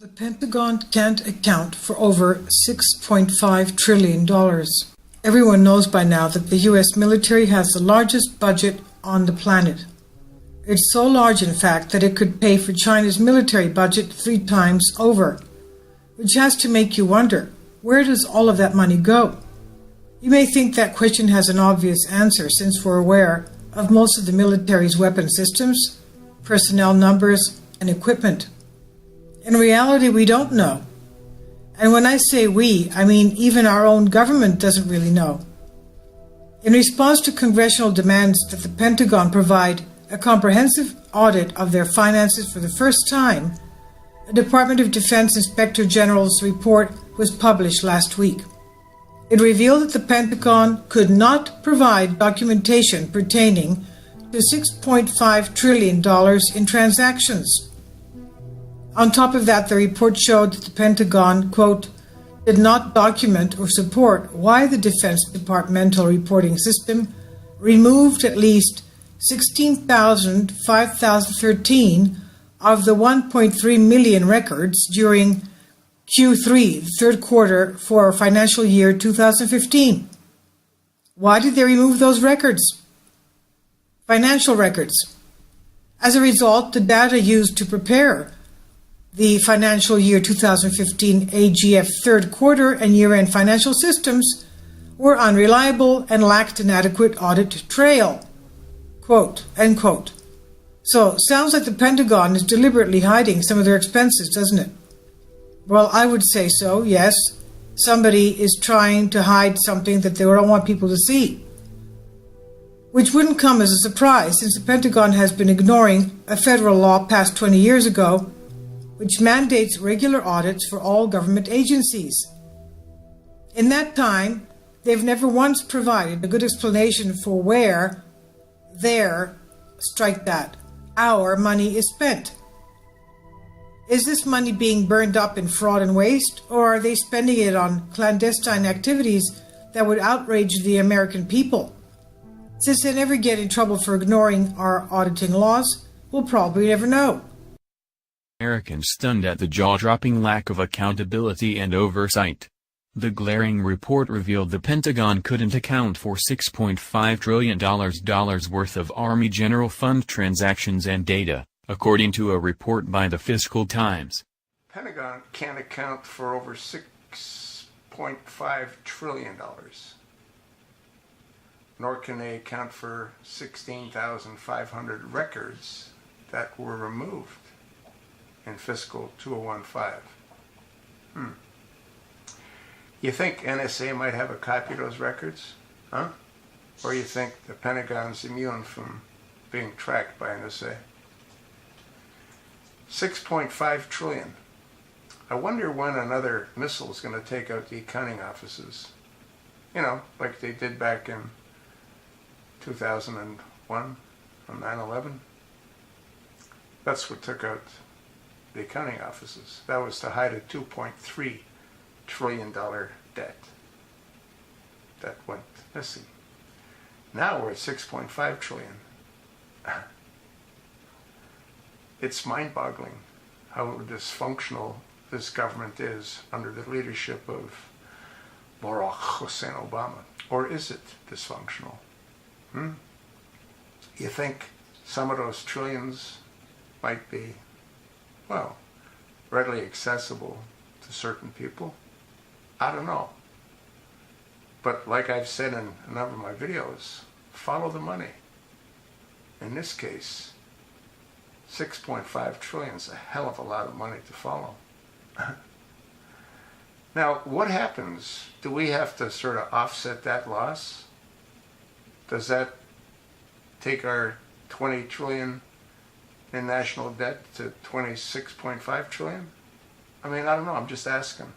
The Pentagon can't account for over $6.5 trillion. Everyone knows by now that the U.S. military has the largest budget on the planet. It's so large, in fact, that it could pay for China's military budget 3 times over, which has to make you wonder, where does all of that money go? You may think that question has an obvious answer, since we're aware of most of the military's weapon systems, personnel numbers, and equipment. In reality, we don't know. And when I say we, I mean even our own government doesn't really know. In response to congressional demands that the Pentagon provide a comprehensive audit of their finances for the first time, a Department of Defense Inspector General's report was published last week. It revealed that the Pentagon could not provide documentation pertaining to $6.5 trillion in transactions. On top of that, the report showed that the Pentagon, quote, did not document or support why the Defense Departmental Reporting System removed at least 16,513 of the 1.3 million records during Q3, the third quarter for financial year 2015. Why did they remove those records? Financial records. As a result, the data used to prepare the financial year 2015 AGF third quarter and year-end financial systems were unreliable and lacked an adequate audit trail. Quote, end quote. So, sounds like the Pentagon is deliberately hiding some of their expenses, doesn't it? Well, I would say so, yes. Somebody is trying to hide something that they don't want people to see. Which wouldn't come as a surprise, since the Pentagon has been ignoring a federal law passed 20 years ago which mandates regular audits for all government agencies. In that time, they've never once provided a good explanation for where their, strike that, our money is spent. Is this money being burned up in fraud and waste, or are they spending it on clandestine activities that would outrage the American people? Since they never get in trouble for ignoring our auditing laws, we'll probably never know. Americans stunned at the jaw-dropping lack of accountability and oversight. The glaring report revealed the Pentagon couldn't account for $6.5 trillion worth of Army General Fund transactions and data, according to a report by the Fiscal Times. Pentagon can't account for over $6.5 trillion, nor can they account for 16,500 records that were removed in fiscal 2015. You think NSA might have a copy of those records? Huh? Or you think the Pentagon's immune from being tracked by NSA? 6.5 trillion. I wonder when another missile is going to take out the accounting offices. You know, like they did back in 2001 on 9/11. That's what took out the accounting offices. That was to hide a $2.3 trillion debt that went missing. Now we're at 6.5 trillion. It's mind-boggling how dysfunctional this government is under the leadership of Barack Hussein Obama. Or is it dysfunctional? You think some of those trillions might be, well, readily accessible to certain people? I don't know. But like I've said in a number of my videos, follow the money. In this case, 6.5 trillion is a hell of a lot of money to follow. Now, what happens? Do we have to sort of offset that loss? Does that take our 20 trillion in national debt to 26.5 trillion? I mean, I don't know, I'm just asking.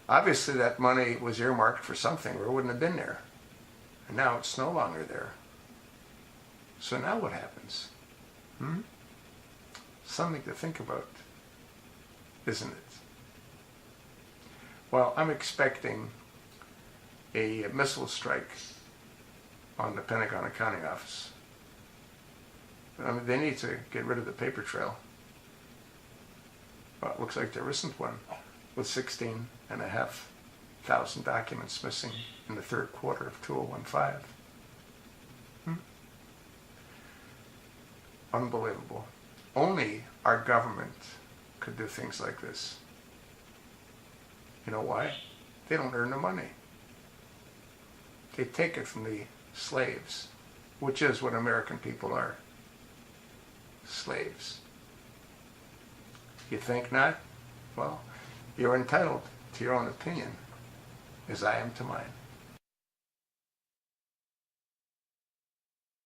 Obviously that money was earmarked for something or it wouldn't have been there. And now it's no longer there. So now what happens? Something to think about, isn't it? Well, I'm expecting a missile strike on the Pentagon Accounting Office. I mean, they need to get rid of the paper trail. Well, it looks like there isn't one, with 16,500 documents missing in the third quarter of 2015. Unbelievable. Only our government could do things like this. You know why? They don't earn the money. They take it from the slaves, which is what American people are. Slaves. You think not? Well, you're entitled to your own opinion, as I am to mine.